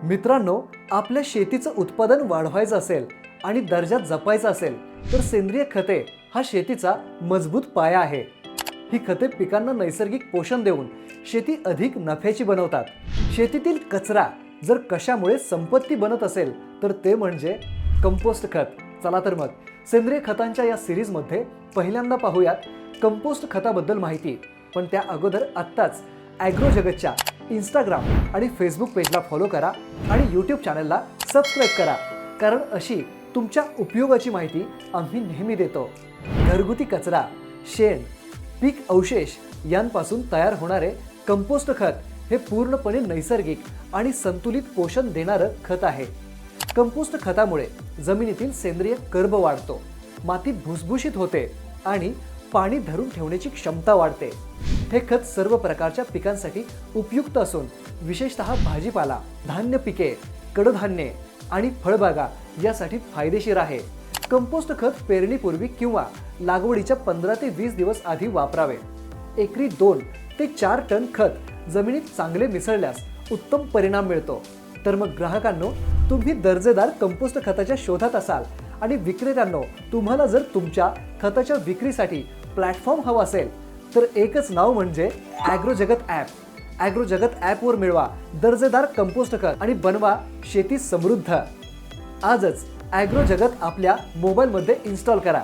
मित्रांनो, आपल्या शेतीचं उत्पादन वाढवायचं असेल आणि दर्जा जपायचा असेल तर सेंद्रिय खते हा शेतीचा मजबूत पाया आहे। ही खते पिकांना नैसर्गिक पोषण देऊन शेती अधिक नफ्याची बनवतात। शेतीतील कचरा जर कशामुळे संपत्ती बनत असेल तर ते म्हणजे कंपोस्ट खत। चला तर मग सेंद्रिय खतांच्या या सिरीज मध्ये पहिल्यांदा पाहूयात कंपोस्ट खताबद्दल माहिती। पण त्या अगोदर आत्ताच ॲग्रो जगतच्या इंस्टाग्राम आणि फेसबुक पेजला फॉलो करा आणि यूट्यूब चॅनलला सबस्क्राइब करा, कारण अशी तुमच्या उपयोगाची माहिती आम्ही नेहमी देतो। घरगुती कचरा, शेण, पीक अवशेष यांपासून तयार होणारे कंपोस्ट खत हे पूर्णपणे नैसर्गिक आणि संतुलित पोषण देणारं खत आहे। कंपोस्ट खतामुळे जमिनीतील सेंद्रिय कर्ब वाढतो, माती भुसभुशीत होते आणि पाणी धरून ठेवण्याची क्षमता वाढते। हे खत सर्व प्रकारच्या पिकांसाठी उपयुक्त असून विशेषतः भाजीपाला, धान्य पिके, कडधान्ये आणि फळबागा यासाठी फायदेशीर आहे। कंपोस्ट खत पेरणीपूर्वी किंवा लागवडीच्या 15 ते 20 दिवस आधी वापरावे। एकरी 2 ते 4 टन खत जमिनीत चांगले मिसळल्यास उत्तम परिणाम मिळतो। तर मग ग्राहकांनो, तुम्ही दर्जेदार कंपोस्ट खताच्या शोधात असाल आणि विक्रेत्यांनो, तुम्हाला जर तुमच्या खताच्या विक्रीसाठी प्लॅटफॉर्म हवा असेल तर एकच नाव म्हणजे ॲग्रो जगत ॲप। ॲग्रो जगत ॲपवर मिळवा दर्जेदार कंपोस्ट खत आणि बनवा शेती समृद्ध। आजच ॲग्रो जगत आपल्या मोबाईलमध्ये इन्स्टॉल करा।